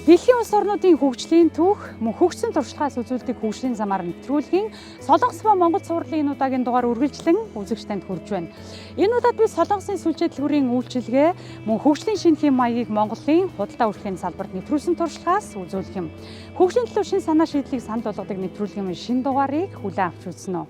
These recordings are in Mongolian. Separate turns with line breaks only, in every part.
Дэлхийн улс орнуудын хөгжлийн түүх, мөн хөгжсөн туршлагаас үзүүлдэг хөгжлийн замаар нэвтрүүлгийн Солонгос ба Монгол цувралын энэ удаагийн дугаар үргэлжлэн үзэгч танд хүрж байна. Энэ удаад би Солонгосын сүлжээ дэлгүүрийн үйлчилгээ, мөн хөгжлийн шинэхийн маягийг Монголын худалдаа өрхийн салбарт нэвтрүүлсэн туршлагаас үзүүлэх юм. Хөгжлийн төлөв шин санаа шийдлийг санал болгодог нэвтрүүлгийн шинэ дугаарыг хүлээн авч үзнэ.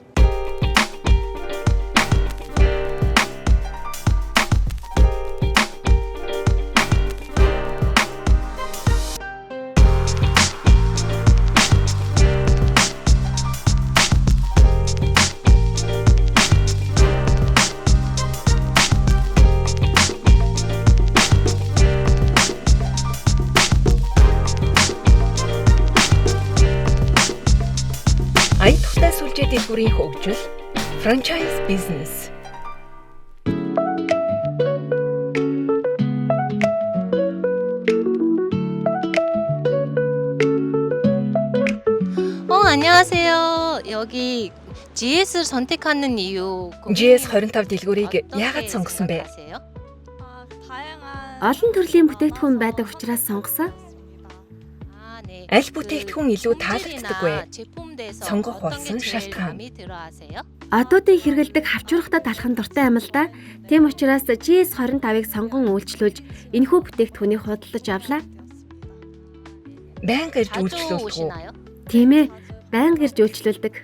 Дэлгүүрийн хөгжил, franchise business.
안녕하세요. 여기 GS를 선택하는 이유.
GS 25 дэлгүүрийг яагаад сонгосон бэ?
Олон төрлийн бүтээгдэхүүн байдаг учраас сонгосон.
Аль бүтээгдэхүүн илүү таалагддаг вэ? Сонгох болсон шалтгаан.
Одуудыг хэрэгэлдэг хавчуурхтад алхам дуртай юм л да. Тийм учраас GS 25-ыг сонгон үйлчлүүлж энэхүү бүтээгдэхүүнийг худалдаж авлаа.
Байнга ирж үйлчлүүлдэг үү?
Тийм ээ, байнга ирж үйлчлүүлдэг.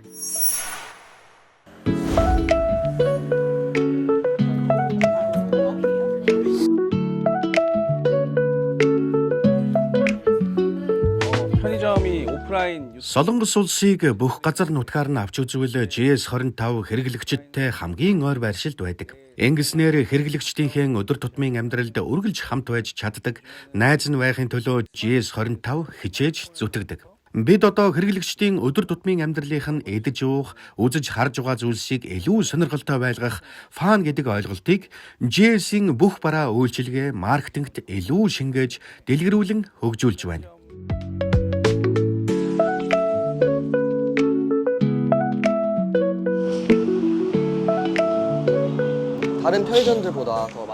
Солонгос улсыг бүх газар нутгаар нь авч үзвэл GS 25 хэрэглэгчдтэй хамгийн ойр байршилд байдаг. Ингэснээр хэрэглэгчдийнхээ өдөр тутмын амьдралд үргэлж хамт байж чаддаг найз нь байхын төлөө GS 25 хичээж зүтгэдэг. Бид одоо хэрэглэгчдийн өдөр тутмын амьдралынх нь эдэж уух, үзэж харж байгаа зүйлсийг илүү сонирхолтой байлгах фан гэдэг ойлголтыг GS-ийн бүх бараа үйлчилгээ, маркетингт илүү шингээж дэлгэрүүлэн хөгжүүлж байна.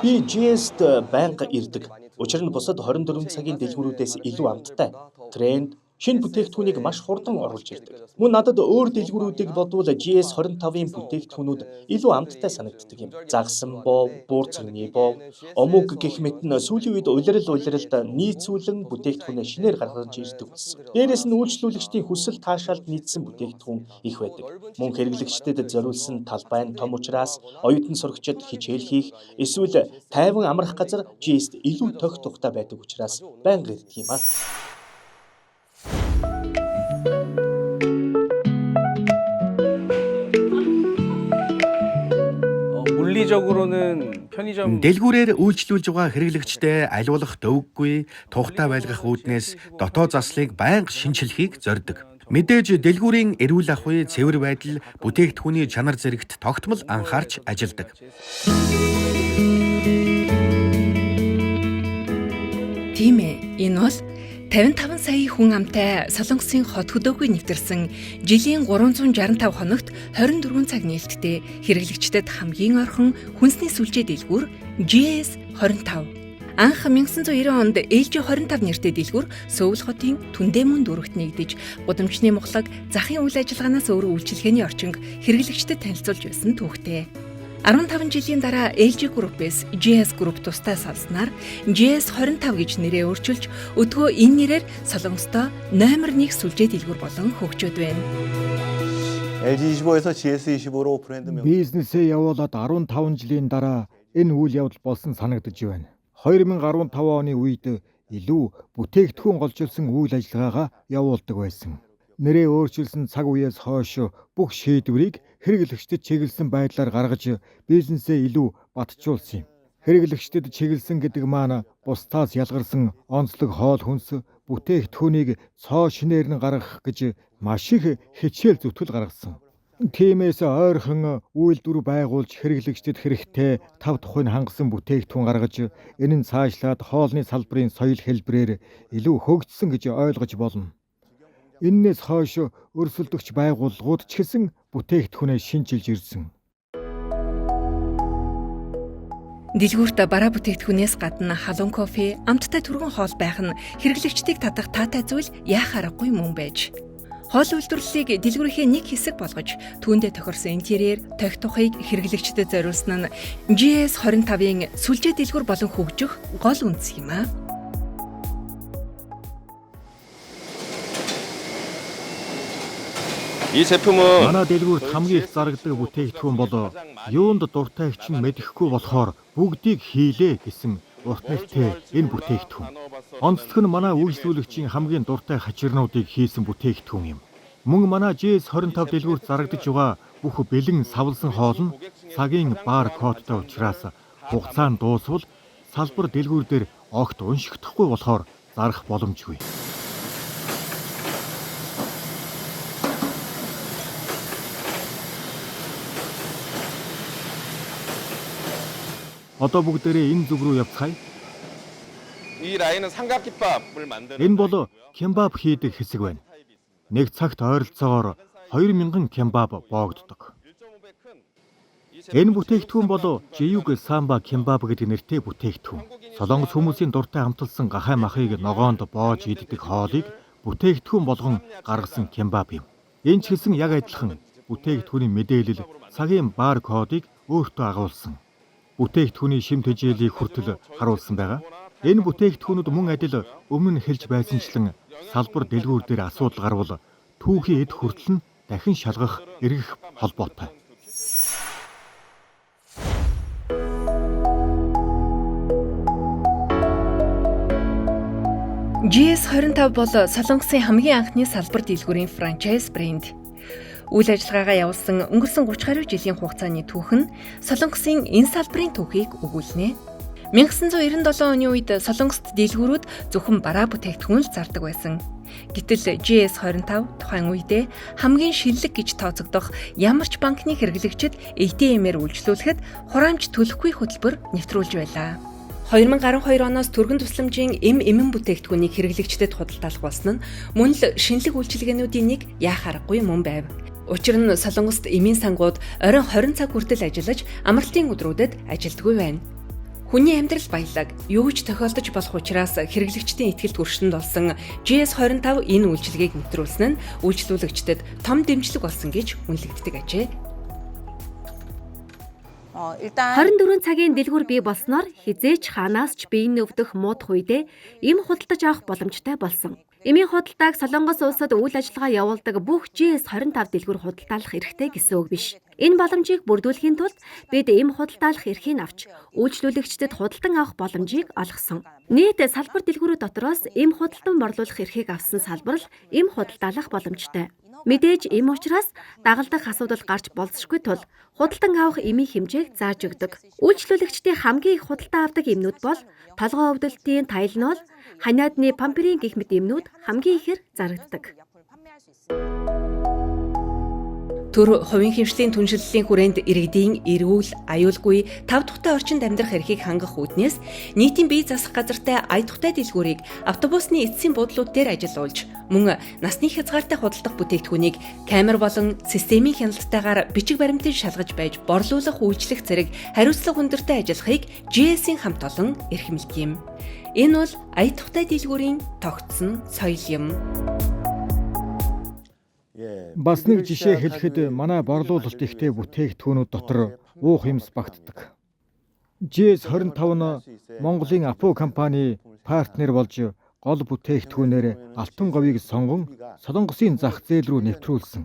Би GS-д байнга ирдэг. Учир нь бусад 24 цагийн дэлгүүрүүдээс илүү амттай. Тренд, шинэ бүтээгдэхүүнийг маш хурдан оруулж ирдэг. Мөн надад өөр дэлгүүрүүдийг бодвол GS 25-ын бүтээгдэхүүнүүд илүү амттай санагддаг юм. Загсан бов, буур цагны бов, омөг гэх мэт нь сүүлийн үед улиралд нийцүүлэн бүтээгдэхүүнээ шинээр гаргаж ирдэг болсон. Дээрээс нь үйлчлүүлэгчдийн хүсэл таашаалд нийцсэн бүтээгдэхүүн их байдаг. Мөн хэрэглэгчдэд зориулсан талбай нь том учраас оюутан сурагчид хичээл хийх, эсвэл тайван амрах газар GS-д илүү тохь тухтай байдаг учраас байнга ирдэг юм аа.
Дэлгүүрээр үйлчлүүлж байгаа хэрэглэгчтэй аливуулах дөвөггүй, тухтай байлгах үүднээс дотоод заслыг байнга шинжилхийг зорддог. Мэдээж дэлгүүрийн эрүүл ахуй, цэвэр байдал, бүтээгдэхүүний чанар зэрэгт тогтмол анхаарч ажилладаг.
Тийм ээ, энэ бол 55 сая хүн амтай Солонгосын хот хөдөөгүй нэвтэрсэн жилийн 365 хоногт 24 цаг нээлттэй хэрэглэгчдэд хамгийн орхон хүнсний сүлжээ дэлгүүр GS 25. Анх 1990 онд LG 25 нэртэй дэлгүүр Сөүл хотын Түндээмүн дүүрэгт нэгдэж, гудамжны мухлаг захын үйл ажиллагаанаас өөр үйлчилгээний орчинг хэрэглэгчдэд танилцуулж байсан түүхтэй. 15 жилийн дараа LG Group-ээс GS Group тустай салснаар GS 25 гэж нэрээ өөрчилж, өдгөө энэ нэрээр Солонгостой номер 1 сүлжээ дэлгүүр болон хөгжөөд байна.
LG25-에서 GS25로 브랜드 명.
Бизнесээ явуулаад 15 жилийн дараа энэ үйл явдал болсон санагдаж байна. 2015 оны үед илүү бүтээгдэхүүн голжилсан үйл ажиллагаагаа явуулдаг байсан. Нэрээ өөрчилсөн цаг үеэс хойш бүх шийдвэрийг хэрэглэгчдэд чиглэсэн байдлаар гаргаж бизнесээ илүү батжуулсан юм. Хэрэглэгчдэд чиглэсэн гэдэг маань бусдаас ялгарсан онцлог хоол хүнс бүтээгдэхүүнийг цоо шинээр нь гаргах гэж маш их хичээл зүтгэл гаргасан. Тиймээс ойрхон үйлдвэр байгуулж хэрэглэгчдэд хэрэгтэй тав тухайн хангасан бүтээгдэхүүн гаргаж, энэ нь цаашлаад хоолны салбарын соёл хэлбэрээр илүү хөгжсөн гэж ойлгож болно. Иннээс хойш өрсөлдөгч байгууллагууд ч гэсэн бүтээгдэхүүнээ шинжилж ирсэн.
Дэлгүүрт бараа бүтээгдэхүүнээс гадна халуун кофе, амттай түргэн хоол байх нь хэрэглэгчдийг татах таатай зүйл яах аргагүй мөн байж. Хоол үйлдвэрлэлийг дэлгүүрийнхээ нэг хэсэг болгож түүндээ тохирсон интерьер, тохь тухыг хэрэглэгчдэд зориулсан нь GS25-ын сүлжээ дэлгүүр болон хөгжих гол үндэс юм а.
이 제품은
манай дэлгүүрт хамгийн их зарагддаг бүтээгдэхүүн бол юунд дуртай чинь мэдэхгүй болохоор бүгдийг хийлээ гэсэн урт нэртэй энэ бүтээгдэхүүн. Онцлог нь манай үйлчлүүлэгчийн хамгийн дуртай хачирнуудыг хийсэн бүтээгдэхүүн юм. Мөн манай GS25 дэлгүүрт зарагдаж байгаа бүх бэлэн савлсан хоол нь цагийн бар кодтой учраас хугацаанд дуусвал салбар дэлгүүр дээр огт уншигдахгүй болохоор зарах боломжгүй. Одоо бүгдээрээ энэ зүг рүү явцгаая.
이 라인은 삼각김밥을 만드는
Энэ бол кембаб хийдэг хэсэг байна. Нэг цагт ойролцоогоор 2000 кембаб боогддог. Энэ бүтээгдэхүүн бол Жиюг самба кембаб гэдэг нэртэй бүтээгдэхүүн. Солонгос хүмүүсийн дуртай хамталсан гахай махыг ногоонд боож иддэг хоолыг бүтээгдэхүүн болгон гаргасан кембаб юм. Энэ ч гэсэн яг адилхан бүтээгдэхүүний мэдээлэл, цагийн бар кодыг өөртөө агуулсан. Бүтээгдэхүүний шим тэжээлийг хүртэл харуулсан байгаа. Энэ бүтээгдэхүүнүүд мөн адил өмнө хэлж байсанчлан салбар дэлгүүр дээр асуудал гарвал түүхийн эд хүртэл нь дахин шалгах эргэх холбоотой.
GS25 бол Солонгосын хамгийн анхны салбар дэлгүүрийн франчайз брэнд. Үйл ажиллагаагаа явуулсан өнгөрсөн 30 гаруй жилийн хугацааны түүх нь Солонгосын энэ салбарын түүхийг өгүүлнэ. 1997 оны үед Солонгост дэлгүүрүүд зөвхөн бараа бүтээгдэхүүн л зардаг байсан. Гэтэл GS25 тухайн үедээ хамгийн шинэлэг гэж тооцогдох ямар ч банкны хэрэглэгчид ATM-ээр үйлчлүүлэхэд хураамж төлөхгүй хөтөлбөр нэвтрүүлж байлаа. 2012 оноос түргэн тусламжийн эмэн бүтээгдэхүүнийг хэрэглэгчдэд худалдаалах болсон нь мөн л шинэлэг үйлчилгээнүүдийн нэг яах аргагүй мөн байв. Учир нь Солонгост эмийн сангууд оройн 20 цаг хүртэл ажиллаж амралтын өдрүүдэд ажилдгүй байна. Хүний амьдрал баялаг, юу ч тохиолдож болох учраас хэрэглэгчдийн итгэлд хүршинд болсон GS25 энэ үйлчилгээг нэвтрүүлсэн нь үйлчлүүлэгчдэд том дэмжлэг болсон гэж үнэлэгддэг ажээ.
24 цагийн дэлгүүр бий болсноор хизээч хаанаас ч биеийн өвдөх муудах үедээ эм худалдаж авах боломжтой болсон. Эмийн худалдааг Солонгос улсад үйл ажиллагаа явуулдаг бүх GS25 дэлгүүр худалдаалах эрхтэй гэсэн үг биш. Энэ боломжийг бүрдүүлэхийн тулд бид эм худалдаалах эрхийг авч үйлчлүүлэгчдэд худалдан авах боломжийг олгосон. Нийт салбар дэлгүүрүүд дотроос эм худалдан борлуулах эрхийг авсан салбар л эм худалдаалах боломжтой. Мэдээж эм учраас дагалдах асуудал гарч болзошгүй тул худалдан авах эмийн хэмжээг зааж өгдөг. Үйлчлүүлэгчдийн хамгийн их худалдан авдаг эмнүүд бол толгой өвдөлтийн тайлнол, ханиадны памперин гэх мэт эмнүүд хамгийн ихээр зарагддаг.
Төр хувийн хэмжлийн түншлэлийн хүрээнд иргэдийн эрүүл, аюулгүй, тав тухтай орчинд амьдрах эрхийг хангах үүднээс нийтийн бие засах газартай ая тухтай дэлгүүрийг автобусны эцсийн буудлууд дээр ажиллуулж, мөн насны хязгаартай худалдах бүтээгдэхүүнийг камер болон системийн хяналтайгаар бичиг баримтыг шалгаж байж борлуулах үйлчлэх зэрэг хариуцлага өндөртэй ажиллахыг GS-ийн хамт олон эрхэмлдэг юм. Энэ бол ая тухтай дэлгүүрийн тогтсон соёл юм.
Бас нэг жишээ хэлэхэд манай борлуулалт ихтэй бүтээгдэхүүнүүд дотор уух юмс багтдаг. GS25 нь Монголын Апо компани партнер болж гол бүтээгдэхүүнээр алтан говийг сонгон Солонгосын зах зээл рүү нэвтрүүлсэн.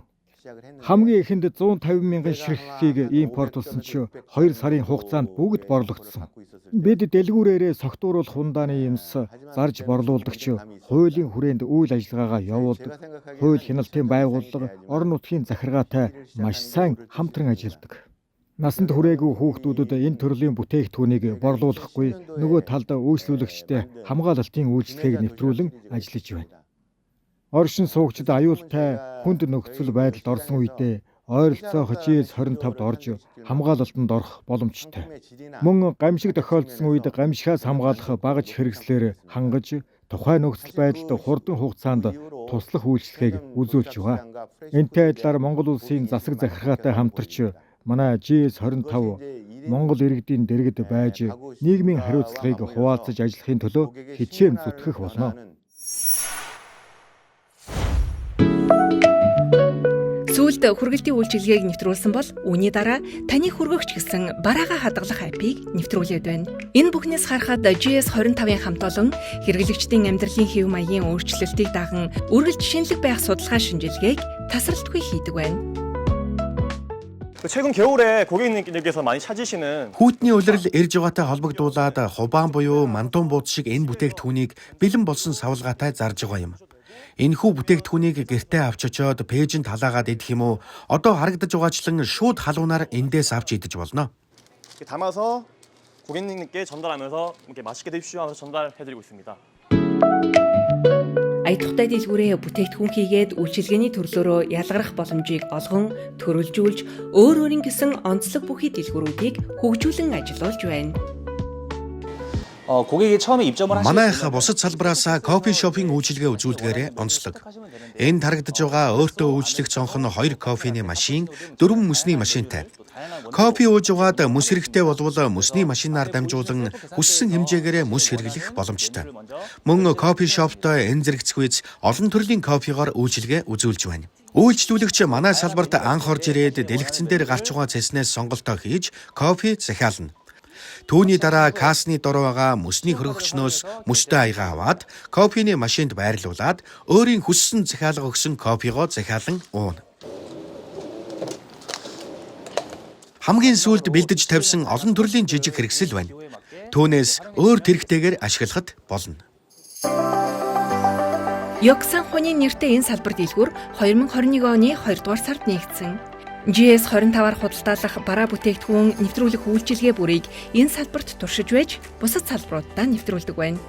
Хамгийн ихэнд 150 мянган ширхгийг импортлсон ч 2 сарын хугацаанд бүгд борлогдсон. Бид дэлгүүрээрээ согтууруулах хундааны юмс зарж борлуулдагч хуулийн хүрээнд үйл ажиллагаагаа явуулдаг. Хууль хяналтын байгууллага орон нутгийн захиргаатай маш сайн хамтран ажилладаг. Насанд хүрээгүй хүүхдүүдэд энэ төрлийн бүтээгдэхүүнийг борлуулахгүй нөгөө талд үйлчлүүлэгчтэй хамгаалалтын үйлчлэгийг нэвтрүүлэн ажиллаж байна. Оршин суугчид аюултай хүнд нөхцөл байдалд орсон үедээ ойролцоох GS25-д орж хамгаалалтанд орох боломжтой. Мөн гамшиг тохиолдсон үед гамшигаас хамгаалах багаж хэрэгслээр хангаж тухайн нөхцөл байдалд хурдан хугацаанд туслах үйлчлэгийг үзүүлж байгаа. Энтэй адилаар Монгол улсын засаг захиргаатай хамтарч манай GS25 Монгол иргэдийн дэргэд байж нийгмийн хариуцлагыг хуваалцаж ажиллахын төлөө хичээн зүтгэх болно.
Сүүлд хүргэлтийн үйлчилгээг нэвтрүүлсэн бол үүний дараа таны хүргэгч гэсэн бараагаа хадгалах апыг нэвтрүүлээд байна. Энэ бүхнээс харахад GS25-ын хамт олон хэрэглэгчдийн амьдралын хэв маягийн өөрчлөлтийг даган үргэлж шинэлэг байх судалгаа шинжилгээг тасралтгүй хийдэг байна.
최근 겨울에 고객님께서 많이 찾으시는
Хүүтний улирал ирж байгаатай холбогдуулаад хубаан буюу мандун бууд шиг энэ бүтээгдэхүүнийг бэлэн болсон савлгаатай зарж байгаа юм. Энэхүү бүтээгдэхүүнийг гэртээ авч очоод пэйжэнд халаагаад идэх юм уу? Одоо харагдаж байгаачлан шууд халуунаар эндээс авч идэж болно.
담아서 고객님께 전달하면서 이렇게 맛있게 드십시오 하면서 전달해드리고 있습니다.
Аятухтай дэлгүүрээ бүтээгдэхүүн хийгээд үйлчилгээний төрлөөрөө ялгарах боломжийг олгон төрөлжүүлж өөр өөрийн гэсэн онцлог бүхий дэлгүүрүүдийг хөгжүүлэн ажиллуулж байна.
고객이 처음에 입점을
Манайх бусад салбараас кофе шопын үйлчилгээ үзүүлдгээрээ онцлог. Энд харагдаж байгаа өөртөө үйлчлэх цонх нь 2 кофений машин, 4 мөсний машинтай. Кофе ууж угаад мөс хэрэгтэй болвол мөсний машинаар дамжуулан хүссэн хэмжээгээр мөс хэрэглэх боломжтой. Мөн кофе шопт энэ зэрэгцэх үйс олон төрлийн кофегаар үйлчилгээ үзүүлж байна. Үйлчлүүлэгч манай салбарт анх орж ирээд дэлгэцэн дээр гарч байгаа цэснээс сонголтоо хийж кофе захиална. Түүний дараа кассны дор байгаа мөсний хөргөгчнөөс мөстэй аяга аваад кофений машинд байрлуулад өөрийн хүссэн захиалга өгсөн кофегоо захиалан ууна. Хамгийн сүүлд бэлдэж тавьсан олон төрлийн жижиг хэрэгсэл байна. Түүнээс өөр тэрэгтэйгээр ашиглахад болно.
Йоксанхуны нэртэй энэ салбар дэлгүүр 2021 оны 2 дугаар сард нэгдсэн. GS25-аар худалдаалах бараа бүтээгдэхүүн нэвтрүүлэх үйлчилгээ бүрийг энэ салбарт туршиж байж бусад салбаруудаа нэвтрүүлдэг байна.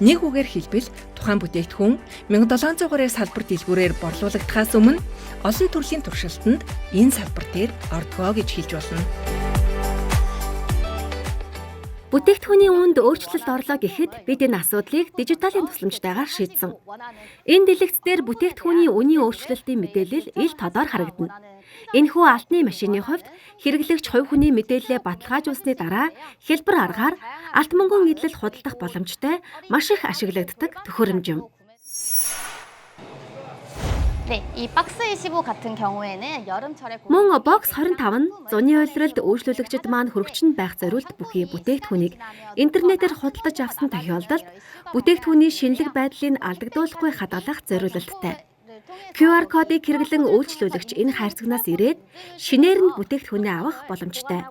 Нэг үгээр хэлбэл тухайн бүтээгдэхүүн 1700 гаруй салбар дэлгүүрээр борлуулагдахаас өмнө олон төрлийн туршилтанд энэ салбар дээр ордгоо гэж хэлж болно.
Бүтээгдэхүүний үүнд өөрчлөлт орлоо гэхэд бид энэ асуудлыг дижиталын тусламжтайгаар шийдсэн. Энэ дэлгэцээр бүтээгдэхүүний үнийн өөрчлөлтийн мэдээлэл ил тодор харагдана. Энэхүү алтны машины хувьд хэрэглэгч хувь хүний мэдээлэлээ баталгаажуулсны дараа хэлбэр аргаар алт мөнгөн эдлэл худалдах боломжтой маш их ашиглагддаг төхөөрөмж юм.
네, 이 박스 25 같은 경우에는 여름철에
Мөн бокс 25 нь зуны улиралд үйлчлүүлэгчид маань хөрөгчөнд байх зориулт бүхий бүтээгдэхүүнийг интернетээр худалдаж авсан тохиолдолд бүтээгдэхүүний шинэлэг байдлыг алдагдуулахгүй хадгалах зориулалттай. QR кодыг хэрэглэн үйлчлүүлэгч энэ хайрцагнаас ирээд шинээр нь бүтээгдэхүүнээ авах боломжтой.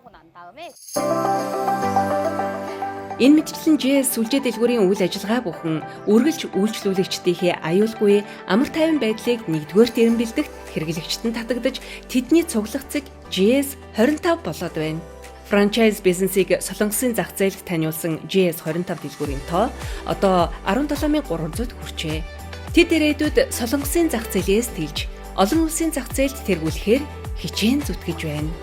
Энэ мэтчилэн GS сүлжээ дэлгүүрийн үйл ажиллагаа бүхэн үргэлж үйлчлүүлэгчдийнхээ аюулгүй амар тайван байдлыг нэгдүгээр дээрэмбэлдэгт хэрэглэгчтэн татагдаж тэдний цуглах цэг GS25 болоод байна. Франчайз бизнесийг солонгосын зах зээлд таниулсан GS25 дэлгүүрийн тоо одоо 17,300-д хүрчээ. Тэд ирээдүйд солонгосын зах зээлээс тэлж олон улсын зах зээлд тэргүүлэхээр хичээн зүтгэж байна.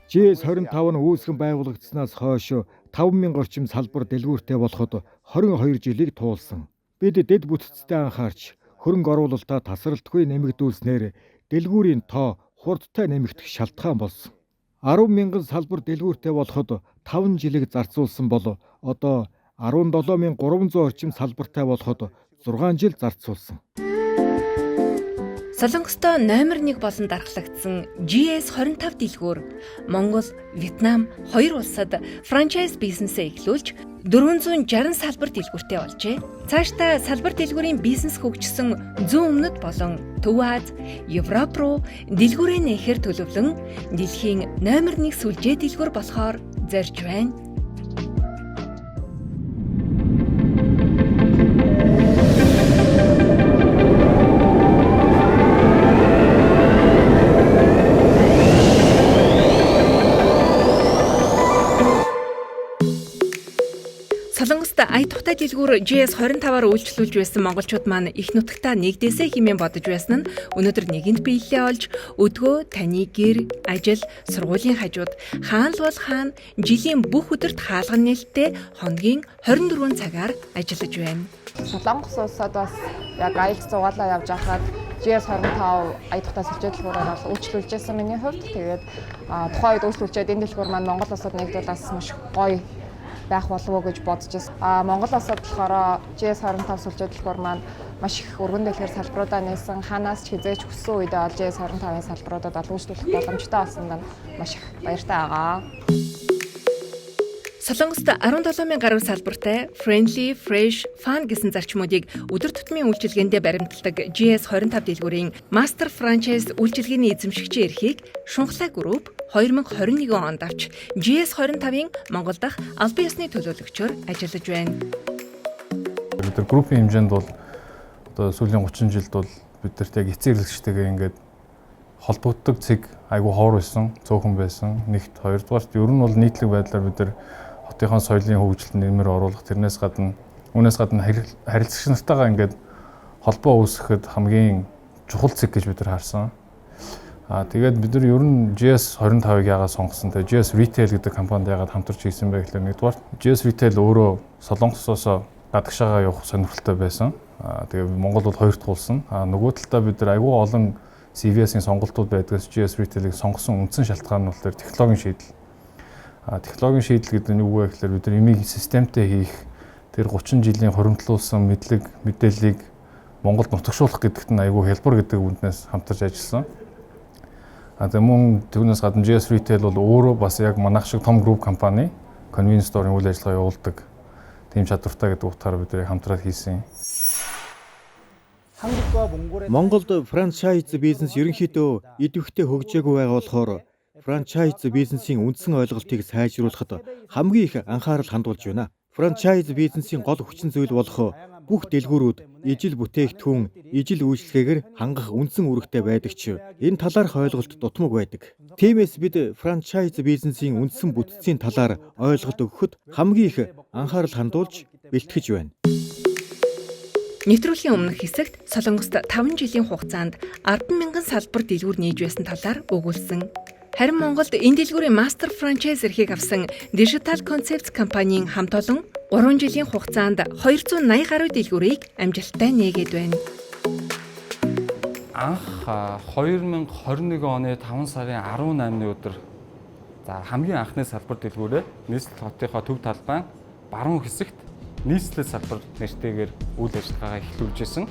GS25 нь үүсгэн байгуулагдсанаас хойш 5,000 орчим салбар дэлгүүртэй болоход 22 жилийг туулсан. Бид дэд бүтцтэй анхаарч хөрөнгө оруулалтаа тасралтгүй нэмэгдүүлснээр дэлгүүрийн тоо хурдтай нэмэгдэх шалтгаан болсон. 10,000 салбар дэлгүүртэй болоход 5 жилийг зарцуулсан бол одоо 17,300 орчим салбартай болоход 6 жил зарцуулсан.
Солонгостой номер 1 болон даргалагдсан GS25 дэлгүүр Монгол, Вьетнам хоёр улсад франчайз бизнесээ эхлүүлж 460 салбар дэлгүүртэй болжээ. Цаашдаа салбар дэлгүүрийн бизнес хөгжсөн зүүн өмнөд болон Төв Аз, Европ руу дэлгүүрээ нээхээр төлөвлөн дэлхийн номер 1 сүлжээ дэлгүүр болохоор зорж байна. Солонгост аятухтай дэлгүүр GS25-аар үйлчлүүлж байсан монголчууд маань их нутагтаа нэгдээсээ хэмээн бодож байсан нь өнөөдөр нэгэнд биелэлээ олж өдгөө таны гэр, ажил, сургуулийн хажууд хаана л бол хаана жилийн бүх өдөрт хаалган нээлттэй хоногийн 24 цагаар ажиллаж байна.
Солонгос улсад бас яг аялал зугаалаа явж байхад GS25 аялалтаа сүлжээ дэлгүүрээр бол үйлчлүүлж байсан миний хувьд. Тэгээд тухайн үед үйлчлүүлчихэд энэ дэлгүүр маань Монгол улсад нэгдвэл бас маш гоё байх болов уу гэж бодож байна. Монгол улсад болохоор GS25 сүлжээ дэлгүүр маань маш их өргөн дэлгэр салбаруудаа нээсэн. Ханаас ч хизээч хүссэн үедээ бол GS25-ын салбаруудад үйлчлүүлэх боломжтой болсон нь маш их баяртай байгаа.
Солонгост 17,000 гаруй салбартай Friendly, Fresh, Fun гэсэн зарчмуудыг өдөр тутмын үйлчилгээндээ баримталдаг GS25 дэлгүүрийн Master Franchise үйлчилгээний эзэмшигчийн эрхийг Шунхлаа групп 2021 онд авч GS25-ын Монгол дахь албан ёсны төлөөлөгчөөр ажиллаж байна.
Бид нар группийн хэмжээнд бол одоо сүүлийн 30 жилд бол бид нарт яг эцэг хэрэглэгчтэйгээ ингээд холбогддог цэг айгүй ховор байсан, цөөхөн байсан. Нэгт, хоёрдугаарт ер нь бол нийтлэг байдлаар бид нар хотынхон соёлын хөгжилд нэмэр оруулах, тэрнээс гадна харилцагч нартайгаа ингээд холбоо үүсгэхэд хамгийн чухал цэг гэж бид нар харсан. Тэгээд бид нар ер нь GS25-ыг яагаад сонгосон те GS Retail гэдэг компанид яагаад хамтарч хийсэн бэ гэхлээр нэгдүгээр GS Retail өөрөө Солонгосоос гадагшаага явах сонирхолтой байсан. Тэгээд Монгол бол хоёр дахь улсан. Нөгөө талдаа бид нар айгүй олон CVS-ийн сонголтууд байдгаас GS Retail-ийг сонгосон үндсэн шалтгаан нь бол технологийн шийдэл. Технологийн шийдэл гэдэг нь юу вэ гэхээр бид нар имийг системтэй хийх, тэр 30 жилийн хуримтлуулсан мэдээллийг Монголд нутагшуулах гэдэгт нь айгүй хялбар гэдэг үнднээс хамтарч ажилласан. Тэгээд мөн түүнээс гадна GS Retail бол өөрөө бас яг манайх шиг том групп компани, convenience store-ын үйл ажиллагаа явуулдаг тийм чадвартай гэдэг утгаараа бид нар хамтраад хийсэн.
Монголд франчайз бизнес ерөнхийдөө идэвхтэй хөгжөөгүй байгаа болохоор франчайз бизнесийн үндсэн ойлголтыг сайжруулахад хамгийн их анхаарал хандуулж байна. Франчайз бизнесийн гол хүчин зүйл болох бүх дэлгүүрүүд ижил бүтээгдэхүүн, ижил үйлчлэгээр хангах үндсэн үүрэгтэй байдаг ч энэ талаарх ойлголт дутмаг байдаг. Тиймээс бид франчайз бизнесийн үндсэн бүтцийн талаар ойлголт өгөхөд хамгийн их анхаарал хандуулж бэлтгэж байна.
Нэвтрүүлгийн өмнөх хэсэгт Солонгост 5 жилийн хугацаанд 10,000 салбар дэлгүүр нээж байсан талаар өгүүлсэн. Харин Монголд энэ дэлгүүрийн Master Franchise эрхийг авсан Digital Concepts компанийн хамт олон 3 жилийн хугацаанд 280 гаруй дэлгүүрийг амжилттай нээгээд байна.
Анх 2021 оны 5 сарын 18-ны өдөр хамгийн анхны салбар дэлгүүрээ нийслэл хотынхоо төв талбайн баруун хэсэгт нийслэл салбар нэртэйгээр үйл ажиллагаагаа эхлүүлж байсан.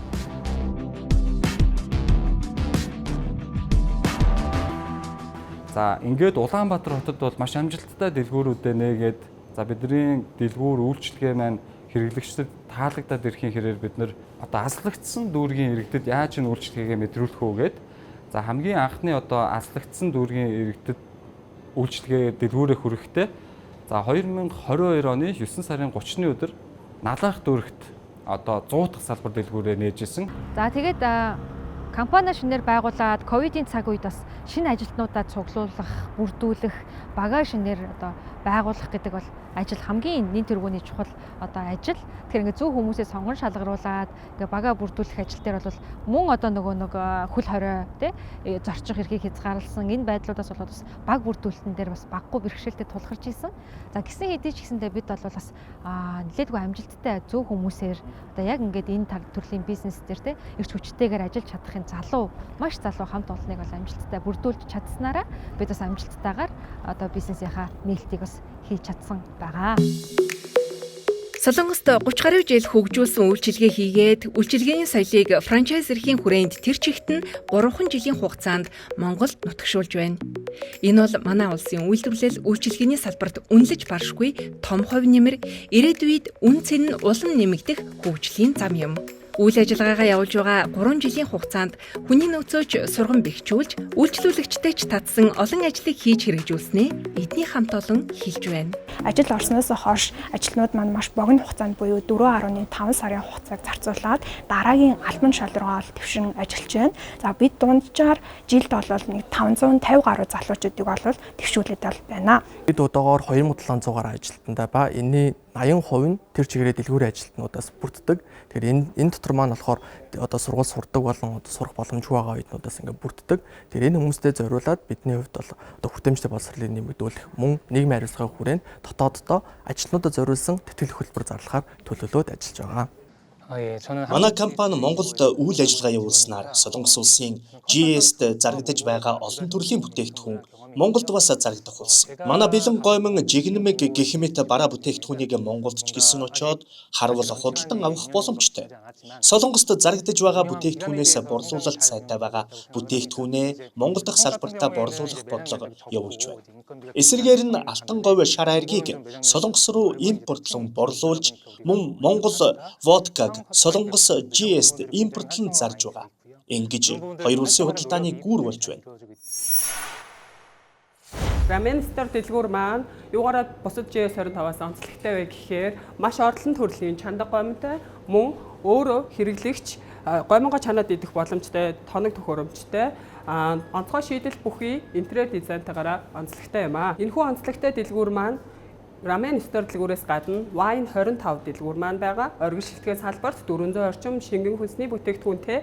Ингээд Улаанбаатар хотод бол маш амжилттай дэлгүүрүүдээ нээгээд бидний дэлгүүр үйлчлэгээ маань хэрэглэгчдэд таалагдаад ирэхийн хэрээр бид нар одоо аслагдсан дүүргийн иргэдэд яаж энэ үйлчлэгээгээ мэдрүүлэх үү гээд хамгийн анхны одоо аслагдсан дүүргийн иргэдэд үйлчлэгээ дэлгүүрээ хүрэхдээ 2022 оны 9 сарын 30-ны өдөр Наланх дүүрэгт одоо 100 дахь салбар дэлгүүрээ нээжсэн.
Тэгээд компани шинээр байгуулад ковидын цаг үед бас шинэ ажилтнуудаа цуглуулах, бүрдүүлэх, багаа шинээр одоо байгуулах гэдэг бол ажил хамгийн нийт тэргүүний чухал одоо ажил. Тэгэхээр ингээд зөв хүмүүсээ сонгон шалгаруулад ингээд багаа бүрдүүлэх ажил дээр бол мөн одоо нөгөө хөл хорой тий зорчих эрхийг хязгаарласан энэ байдлуудаас болоод бас баг бүрдүүлэлтэн дээр бас баггүй бэрхшээлтэй тулгарч исэн. Гисэн хэдий ч гэсэндээ бид бол бас нэлээдгүй амжилттай зөв хүмүүсээр одоо яг ингээд энэ төрлийн бизнес дээр тий эрч хүчтэйгээр ажиллаж чадахын маш залуу хамт олныг бол амжилттай бүрдүүлж чадсанараа бид бас амжилттайгаар одоо бизнесийнхаа нээлтийг бас хийж чадсан байгаа.
Солонгост 30 гаруй жил хөгжүүлсэн үйлчилгээ хийгээд үйлчилгээний соёлыг франчайз эрхийн хүрээнд тэр чигт нь 3 жилийн хугацаанд Монголд нутагшуулж байна. Энэ бол манай улсын үйлдвэрлэл үйлчилгээний салбарт үнэлж баршгүй том хувь нэмэр, ирээдүйд үн цэн нь улам нэмэгдэх хөгжлийн зам юм. Үйл ажиллагаагаа явуулж байгаа 3 жилийн хугацаанд хүний нөөцөөч сургам бэхжүүлж, үйлчлүүлэгчтэй ч татсан олон ажлыг хийж хэрэгжүүлснээ эдний хамт олон хэлж байна.
Ажил орсноос хойш ажилтнууд маань маш богино хугацаанд буюу 4.5 сарын хугацааг зарцуулаад дараагийн албан шалруугаар төвшин ажиллаж байна. Бид дунджаар жилд бол нэг 550 гаруй залуучуудыг бол төвшүүлээд байна.
Бид одоогоор 2700 гаруй ажилтнтай ба энэний 80% нь тэр чигээрээ дэлгүүрийн ажилтнуудаас бүрддэг. Тэгэхээр энэ дотор маань болохоор одоо сургууль сурдаг болон сурах боломжгүй байгаа оюутнуудаас ингээд бүрддэг. Тэгэхээр энэ хүмүүстэй зориулаад бидний хувьд бол одоо хүртээмжтэй боловсролыг нэмэгдүүлэх мөн нийгмийн хариуцлагын хүрээнд дотооддоо ажилтнуудад зориулсан тэтгэл хөтөлбөр зарлахаар төлөвлөд ажиллаж байгаа.
Манай компани Монголд үйл ажиллагаа явуулснаар Солонгос улсын GS-д зарагдаж байгаа олон төрлийн бүтээгдэхүүн Монголд бас зарагдах болсон. Манай бэлэн гомон жигнэмэг гэх мэт бараа бүтээгдэхүүнийг Монголд ч гэсэн очоод харвал худалдан авах боломжтой. Солонгост зарагдаж байгаа бүтээгдэхүүнээс борлуулалт сайтай байгаа бүтээгдэхүүнээ Монгол дахь салбартаа борлуулах бодлого явуулж байна. Эсвэргээр нь алтан говь шар айргийг Солонгос руу импортлон борлуулж мөн Монгол водкаг Солонгос GS-д импортлон зарж байгаа. Ингэж хоёр улсын худалдааны гүүр болж байна.
Ramen Store дэлгүүр маань юугаараа бусад GS 25-аас онцлогтой вэ гэхээр маш орлон төрлийн чанга гомтой мөн өөрөө хэрэглэгч гомго чанаад идэх боломжтой, тоног төхөөрөмжтэй онцгой шийдэл бүхий интерьер дизайнтайгаараа онцлогтой юм аа. Энэхүү онцлогтой дэлгүүр маань Ramen Store дэлгүүрээс гадна Wine 25 дэлгүүр маань байгаа. Оргил шилтгэн салбарт 400 орчим шингэн хүнсний бүтээгдэхүүнтэй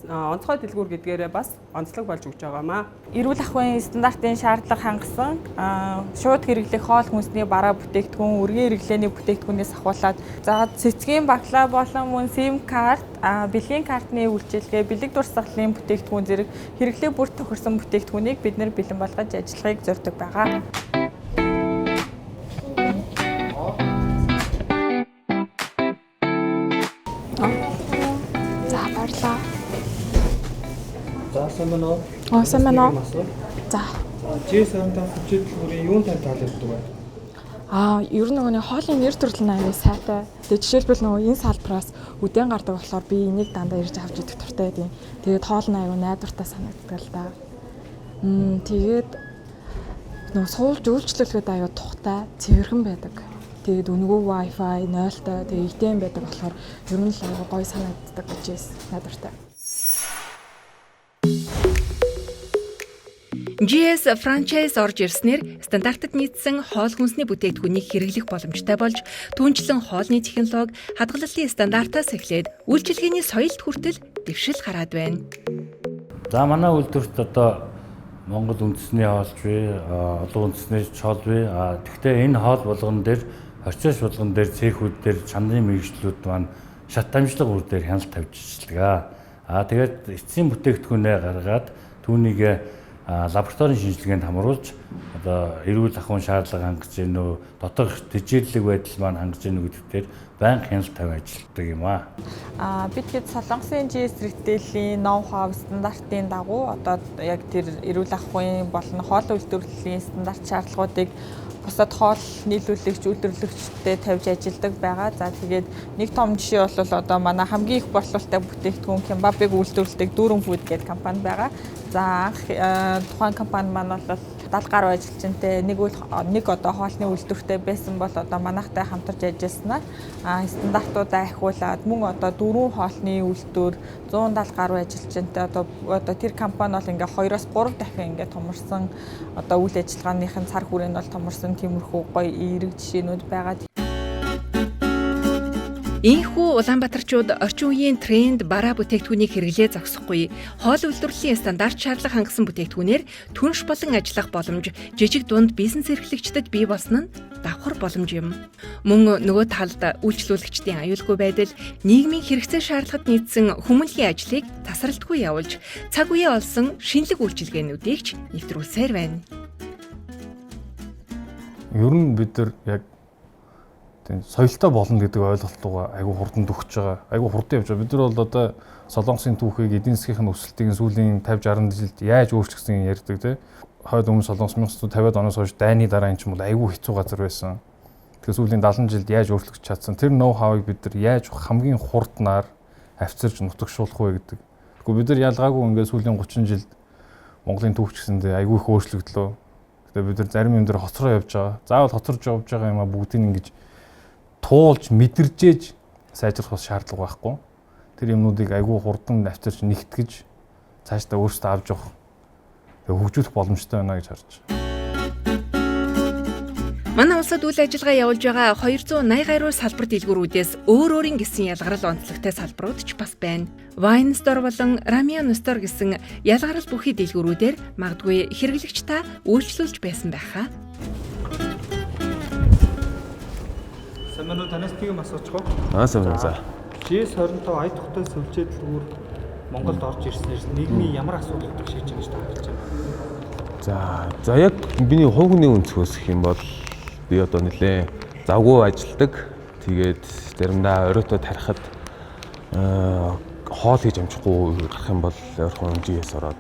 онцгой дэлгүүр гэдгээрээ бас онцлог болж өгч байгаамаа.
Эрүүл ахуйн стандартын шаардлага хангасан шууд хэрэглэх хоол хүнсний бараа бүтээгдэхүүн, үргийн хэрэглээний бүтээгдэхүүнээс ахуулаад за цэцгийн баглаа болон мөн SIM карт, бэлгийн картны үйлчилгээ, бэлэг дурсгалын бүтээгдэхүүн зэрэг хэрэглээ бүр тохирсон бүтээгдэхүүнийг бид нэр бэлэн болгож ажиллахыг зорддог байгаа.
За баярлалаа.
Сайн байна уу?
Сайн байна уу? За.
GS-ийн хүчтэй юунд таалагддаг вэ?
Ер нь нөгөө хоолны нэр төрөл нь аяа сайтай. Тэгээ жишээлбэл нөгөө энэ салбараас үдэн гардаг болохоор би энийг дандаа ирж авч идэх туртай байдیں۔ Тэгээд хоол нь аяа найдвартай санагддаг л да. Тэгээд нөгөө суулж үйлчлүүлэхэд аяа тухтай, цэвэрхэн байдаг. Тэгээд өнгөө Wi-Fi 0-тай, тэгээд идэм байдаг болохоор ер нь л аяа гоё санагддаг гэж найдвартай.
GS франчайз орж ирснээр стандартад нийцсэн хоол хүнсний бүтээгдэхүүнийг хэрэглэх боломжтой болж түүнчлэн хоолны технологи, хадгалалтын стандартаас эхлээд үйлчилгээний соёлд хүртэл дэвшил гараад байна.
За манай үйлдвэрт одоо Монгол үндэсний хоолч вэ, олон үндэсний хоол вэ. Тэгвэл энэ хоол болгон дээр, орчиж болгон дээр, цэхүүд дээр чанарын мэргэжлүүд маань шат дамжлага үр дээр хяналт тавьж ажиллагаа. Тэгээд эцсийн бүтээгдэхүүнээ гаргаад түүнийг лабораторийн шинжилгээнд хамруулж одоо эрүүл ахуйн шаардлага хангаж гэнэ үү, дотоох тэжээрлэг байдал маань хангаж гэнэ үү гэдгээр байнга хяналт тавь ажилладаг юм аа.
Бид хэд Солонгосын GS ритейлийн ноу-хау стандартын дагуу одоо яг тэр эрүүл ахуйн болон хоол үйлдвэрлэлийн стандарт шаардлагуудыг бусад хоол нийлүүлэгч үйлдвэрлэгчтэй тавьж ажилладаг байгаа. За тэгээд нэг том жишээ бол одоо манай хамгийн их борлуулалттай бүтээгдэхүүн Кимбабыг үйлдвэрлэдэг Дүүрэн Фуд гэдэг компани байгаа. За тухайн компани маань бол 70 гаруй ажилчинтай нэг одоо хоолны үйлдвэртэй байсан бол одоо манайхтай хамтарч ажилласнаар стандартуудаа ахиулаад мөн одоо 4 хоолны үйлдвэр 170 гаруй ажилчинтай одоо тэр компани бол ингээ 2-оос 3 дахин ингээ томорсон одоо үйл ажиллагааныхын цар хүрээнд бол томорсон тиймэрхүү гоё эерэг жишээнүүд байгаа.
Ийхүү Улаанбаатарчууд орчин үеийн тренд бараа бүтээгдэхүүнийг хэрэглээ зогсохгүй. Хоол үйлдвэрлэлийн стандарт шаардлага хангасан бүтээгдэхүүнээр түнш болон ажиллах боломж жижиг дунд бизнес эрхлэгчдэд бий болсон нь давхар боломж юм. Мөн нөгөө талд үйлчлүүлэгчдийн аюулгүй байдал, нийгмийн хэрэгцээ шаардлагад нийцсэн хүмүүнлэгийн ажлыг тасралтгүй явуулж, цаг үеэ олсон шинэлэг үйлчилгээнүүдийг ч нэвтрүүлсээр байна.
Ер нь бид нар яг соёлтой болно гэдэг ойлголтуугаа айгүй хурдан дөхөж байгаа. Айгүй хурдан явж байгаа. Бид нар бол одоо Солонгосын түүхийг эдийн засгийн өсөлтийн сүүлийн 50-60 жилд яаж өөрчлөгсөн ярьдаг тий. Хойд өмнө Солонгос 1950-ад оноос хойш дайны дараа энэ ч юм бол айгүй хэцүү газар байсан. Тэгэхээр сүүлийн 70 жилд яаж өөрчлөгдөж чадсан. Тэр ноу-хауыг бид нар яаж хамгийн хурднаар авчирч нутагшуулах вэ гэдэг. Тэгэхгүй бид нар ялгаагүй ингээд сүүлийн 30 жилд Монголын түүх гэсэндээ айгүй их өөрчлөгдлөө. Тэгээ бид нар зарим юм дээр хоцроо явж байгаа. Заавал хоцорж явж байгаа юм а бүгдийг ингэж туулж мэдэржээж сайжруулах шаардлага байхгүй. Тэр юмнуудыг айгүй хурдан авчирч нэгтгэж цаашдаа өөрсдөө авч явах. Тэгээ хөгжүүлэх боломжтой байна гэж харж байна.
Манай улсад үйл ажиллагаа явуулж байгаа 280 гаруй салбар дэлгүүрүүдээс өөр өөрийн гэсэн ялгарл онцлогтой салбарууд ч бас байна. Wine Store болон Ramen Store гэсэн ялгарл бүхий дэлгүүрүүдээр магадгүй хэрэглэгч та үйлчлүүлж байсан байхаа.
Санаа танаас тийм асуучих уу?
Сайн байна.
GS25 ая тухтай сүлжээ дэлгүүр Монголд орж ирснээр нийгмийн ямар асуудлыг шийдэж байгаа гэж та харж байна?
За яг миний хувь хүний өнцгөөс гэх юм бол би одоо нэлээ завгүй ажилладаг. Тэгээд заримдаа оройтоо тарихад хоол хийж амжихгүй гарах юм бол ойрхон GS ороод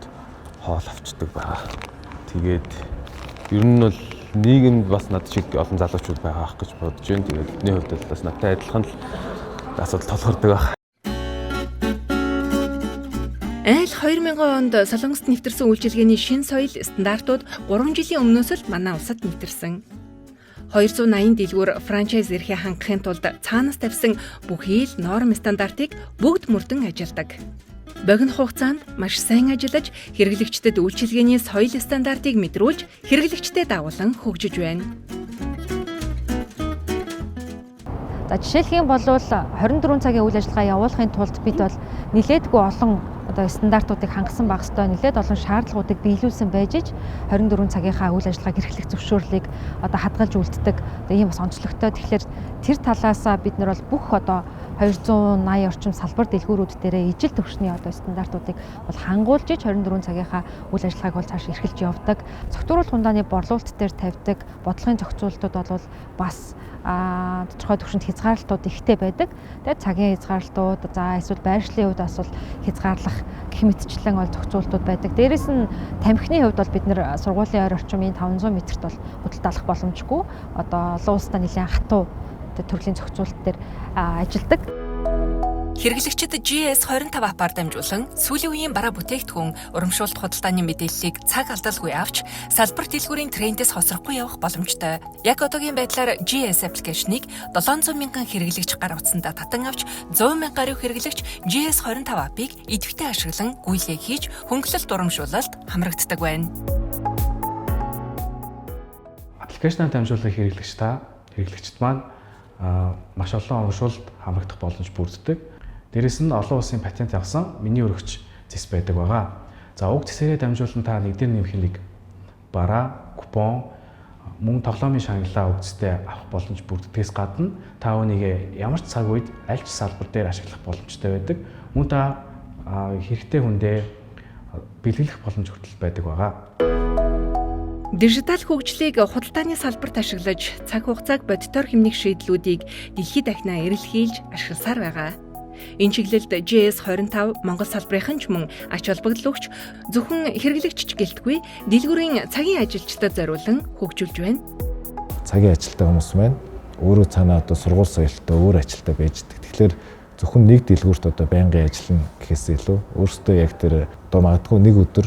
хоол авчдаг байгаа. Тэгээд ер нь бол нийгэмд бас над шиг олон залуучууд байгаа ах гэж бодож байна. Тэгээд бидний хувьд бас надтай адилхан л асуудал толгордог байна.
Айл 2000 онд Солонгост нэвтэрсэн үйлчилгээний шин соёл стандартууд 3 жилийн өмнөөс л манай улсад нэвтэрсэн. 280 дэлгүүр франчайз эрхээ хангахын тулд цаанаас тавьсан бүхий л норм стандартыг бүгд мөрдөн ажилладаг. Богино хугацаанд маш сайн ажиллаж, хэрэглэгчдэд үйлчилгээний соёл стандартыг мэдрүүлж, хэрэглэгчдэд дагуулan хөгжиж байна.
За жишээлх юм бол 24 цагийн үйл ажиллагаа явуулахын тулд бид бол нэлээдгүй олон стандартуудыг хангасан байх ёстой, нэлээд олон шаардлагуудыг биелүүлсэн байж 24 цагийнхаа үйл ажиллагааг эрхлэх зөвшөөрлийг хадгалж үлддэг. Ийм бас онцлогтой. Тэгэхээр тэр талаас бид нар бол бүх 280 орчим салбар дэлгүүрүүд дээрээ ижил төвшний стандартуудыг бол хангуулж 24 цагийнхаа үйл ажиллагааг бол цааш эрхэлж явдаг. Цогтууруулах хундааны борлуулалт дээр тавьдаг бодлогын зохицуултууд бол бас тодорхой түвшинд хязгаарлалтууд ихтэй байдаг. Тэгээд цагийн хязгаарлалтууд, за эсвэл байршлын хувьд бас хязгаарлах гэх мэтчлэн бол зохицуултууд байдаг. Дээрээс нь тамхины хувьд бол бид нэр сургуулийн ойр орчмын 500 м-т бол худалдаалах боломжгүй. Олон улстай нэлээд хатуу төрлийн зохицуулалт дээр ажилладаг.
Хэрэглэгчид GS25 апаар дамжуулан сүүлийн үеийн бараа бүтээгдэхүүн урамшуулалт худалдааны мэдээллийг цаг алдалгүй авч салбар дэлгүүрийн трендээс хосрохгүй явах боломжтой. Яг одоогийн байдлаар GS аппликейшнийг 700 мянган хэрэглэгч гар утсандаа татан авч 100 мянга гаруй хэрэглэгч GS25 апыг идэвхтэй ашиглан гүйлгээ хийж хөнгөлөлт урамшуулалт хамрагддаг байна.
Аппликейшнаар дамжуулан хэрэглэгчд маань маш олон урамшуулалт хамрагдах боломж бүрддэг. Дээрээс нь олон улсын патент авсан миний өргөч зэс байдаг байгаа. За уг зэсээрээ дамжуулан та нэг дээр нэмэх нэг бараа, купон, мөн тоглоомын шагналаа үгцтэй авах боломж бүрддгээс гадна та үүнийг ямар ч цаг үед аль ч салбар дээр ашиглах боломжтой байдаг. Мөн та хэрэгтэй хүндээ бэлгэлэх боломж хүртэл байдаг байгаа.
Дижитал хөгжлийг худалдааны салбарт ашиглаж цаг хугацааг бодитоор хэмнэх шийдлүүдийг дэлхийд дахинаа эрэлхийлж ашигласаар байгаа. Энэ чиглэлд GS25 Монгол салбарын ч мөн ач холбогдол өгч зөвхөн хэрэглэгч гэлтгүй дэлгүүрийн цагийн ажилчдад зориулан хөгжүүлж байна.
Цагийн ажилтаа хүмүүс маань өөрөө цаанаа сургууль соёлтой өөр ажилтаа байждаг. Тэгэхээр зөвхөн нэг дэлгүүрт байнгын ажиллана гэхээс илүү өөрөөсөө яг тэр магадгүй нэг өдөр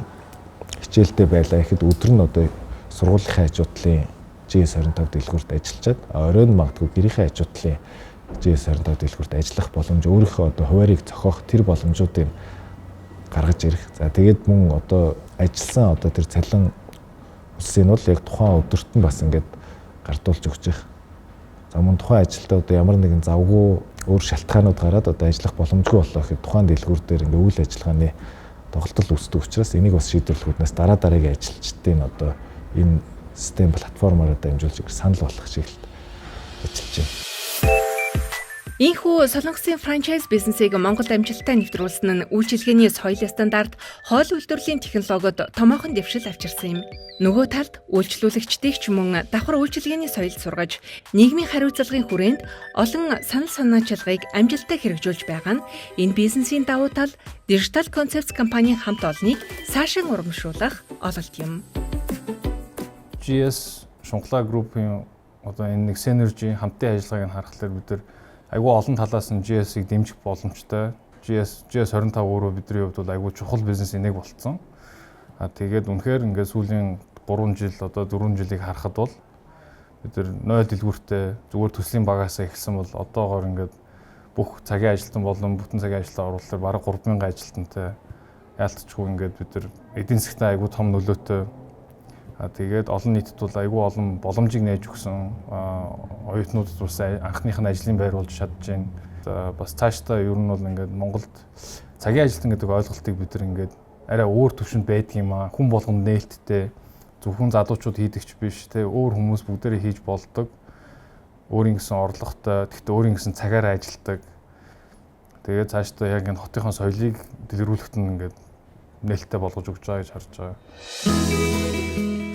хичээлдээ байлаа гэхэд өдөр нь сургуулийн хажуудлын GS25 дэлгүүрт ажиллачаад оройн магадгүй гэрийнхээ хажуудлын GS25 дэлгүүрт ажиллах боломж өөрийнхөө хуваарийг зохиох тэр боломжуудыг гаргаж ирэх. За тэгээд мөн ажилласан тэр цалин улсын бол яг тухайн өдөрт нь бас ингээд гардуулж өгч их. За мөн тухайн ажилтаа ямар нэгэн завгүй өөр шалтгаанууд гараад ажиллах боломжгүй болоо гэхэд тухайн дэлгүүр дээр ингээд үйл ажиллагааны тоглолтол үүсдэг учраас энийг бас шийдвэрлэхүүднээс дараагийн ажилчдын энэ систем платформоор дамжуулж санал болгох чиглэлд ажиллаж байна.
Ийхүү Солонгосын франчайз бизнесийг Монголд амжилттай нэвтрүүлсэн нь үйлчилгээний соёл стандарт, хоол үйлдвэрлэлийн технологид томоохон дэвшил авчирсан юм. Нөгөө талд үйлчлүүлэгчдийг ч мөн давхар үйлчилгээний соёл сургаж, нийгмийн хариуцлагын хүрээнд олон санал санаачилгааг амжилттай хэрэгжүүлж байгаа нь энэ бизнесийн давуу тал Digital Concepts компанийн хамт олныг цаашаа урамшуулах ололт юм.
GS Шунхлаа группийн энэ нэг синержи хамтын ажиллагааг харахад бид нар айгүй олон талаас нь GS-ийг дэмжих боломжтой. GS25 өөрөө бидний хувьд бол айгүй чухал бизнесийн нэг болцсон. Тэгээд үнэхээр ингээд сүүлийн 3 жил 4 жилийг харахад бол бид нар 0 дэлгүүртэй зүгээр төслийн багаасаа эхэлсэн бол одоогоор ингээд бүх цагийн ажилтан болон бүтэн цагийн ажилтаа оруулахаар бараг 3000 ажилтнтай яалтчгүй ингээд бид нар эдийн засгт айгүй том нөлөөтэй. Тэгээд олон нийтэд бол айгүй олон боломжийг нээж өгсөн. Оюутнуудад бас анхных нь ажлын байр болж чадж байна. Бас цаашдаа ер нь бол ингээд Монголд цагийн ажилтан гэдэг ойлголтыг бид нар ингээд арай өөр төвшөнд байдаг юм аа. Хүн болгонд нээлттэй зөвхөн залуучууд хийдэгч биш те өөр хүмүүс бүгдээрээ хийж болдог. Өөрийн гэсэн орлоготой, гэхдээ өөрийн гэсэн цагаараа ажилладаг. Тэгээд цаашдаа яг энэ хотынхон соёлыг дэлгэрүүлэхэд нь ингээд нээлттэй болгож өгч байгаа гэж харж байгаа.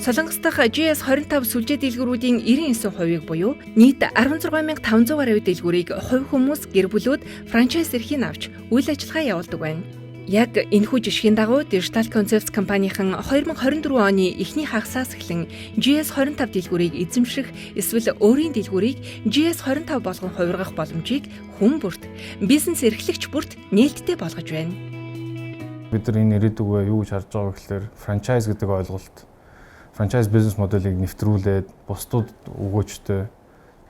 Солонгос дахь GS25 сүлжээ дэлгүүрүүдийн 99%-ийг буюу нийт 16500 гаруй дэлгүүрийг хувь хүмүүс, гэр бүлүүд франчайз эрхийг авч үйл ажиллагаа явуулдаг байна. Яг энэхүү жишгийн дагуу Digital Concepts компанийн 2024 оны эхний хагасаас эхлэн GS25 дэлгүүрийг эзэмших эсвэл өөрийн дэлгүүрийг GS25 болгон хувиргах боломжийг хүн бүрт, бизнес эрхлэгч бүрт нээлттэй болгож байна.
Бид нар энэ ирээдүгөө юу гэж харж байгаа вэ гэхээр франчайз гэдэг ойлголт, франчайз бизнес моделийг нэвтрүүлээд бусдад өгөөжтэй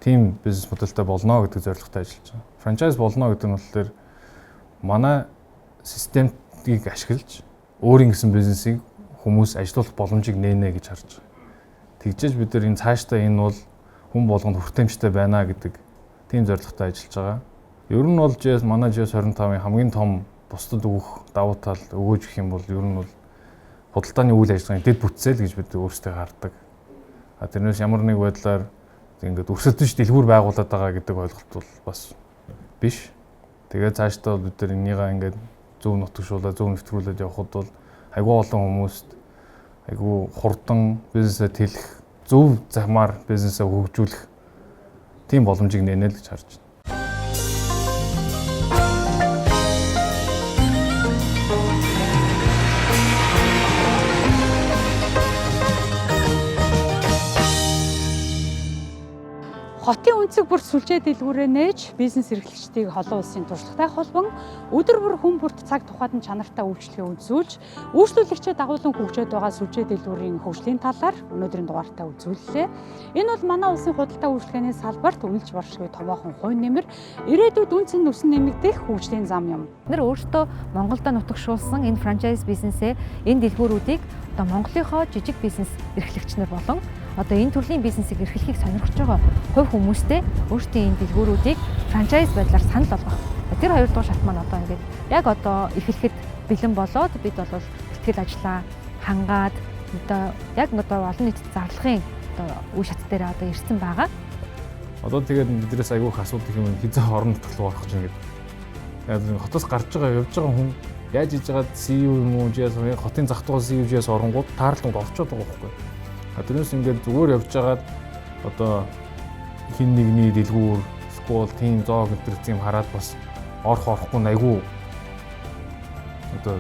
тийм бизнес модельтэй болно гэдэг зорилготой ажиллаж байгаа. Франчайз болно гэдэг нь болохоор манай системийг ашиглаж өөрийн гэсэн бизнесийг хүмүүс ажилуулах боломжийг нээнэ гэж харж байгаа. Тэгжээж бид нар энэ цаашдаа энэ бол хүн болгонд хүртээмжтэй байна гэдэг тийм зорилготой ажиллаж байгаа. Ер нь бол манай GS25-ын хамгийн том бусдад өгөх давуу тал өгөөж гэх юм бол ер нь бол худалдааны үйл ажиллагааны дэд бүтцэл гэж бид өөрсдөө хардаг. Тэрнээс ямар нэг байдлаар ингээд өрсөлдөж дэлгүүр байгуулад байгаа гэдэг ойлголт бол бас биш. Тэгээд цаашдаа бид нар энийгээ ингээд зөв нутагшуулаад зөв нэвтрүүлээд явхад бол айгүй олон хүмүүст айгүй хурдан бизнесээ тэлэх, зөв замаар бизнесээ хөгжүүлэх тийм боломжийг нээнэ л гэж харж байна.
Хотын үнцэг бүрт сүлжээ дэлгүүрээ нээж бизнес эрхлэгчдийг олон улсын туршлагатай холбон өдөр бүр хүн бүрт цаг тухайд нь чанартай үйлчлэгээ үзүүлж үйлчлүүлэгчид дагуулan хөгжөөд байгаа сүлжээ дэлгүүрийн хөгжлийн талаар өнөөдрийн дугаартаа үзүүллээ. Энэ бол манай улсын худалдаа үйлчлэгээний салбарт үнэлж баршгүй томоохон хувь нэмэр ирээдүйд үнцэн нүсэн нэмэгдэх хөгжлийн зам юм.
Бид нар өөрсдөө Монголд нутагшуулсан энэ франчайз бизнесээ энэ дэлгүүрүүдийг одоо Монголынхоо жижиг бизнес эрхлэгчнэр болон одоо энэ төрлийн бизнесийг эрхлэхийг сонирхож байгаа хувь хүмүүстэй өөрсдийн энэ дэлгүүрүүдийг франчайз байдлаар санал болгох. Тэр хоёр дахь шат маань одоо ингээд яг одоо эхлэхэд бэлэн болоод бид бол сэтгэл ажлаа хангаад одоо яг одоо олон нийтэд зарлахын одоо үе шат дээр одоо ирсэн байгаа.
Одоо тэгээд биднээс айгүйх асуудал юм хизээ орон нутаг руу орох чинь гэдэг. Яг хотоос гарч байгаа явж байгаа хүн яаж хийж байгаа CEO юм уу GS хотын зах зээл CEO-с оронгууд таарланд орчод байгаа байхгүй. Тэрнээс ингээд зүгээр явж байгаад одоо хин нэгний дэлгүүр, скул, тим зоог гэдэг юм хараад бас орохгүй айгүй одоо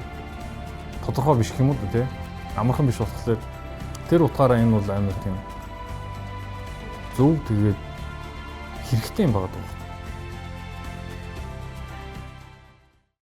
тодорхой биш юм уу те. Амархан биш болохоор тэр утгаараа энэ бол амар тийм зөв тэгээд хэрэгтэй юм байгаа даа.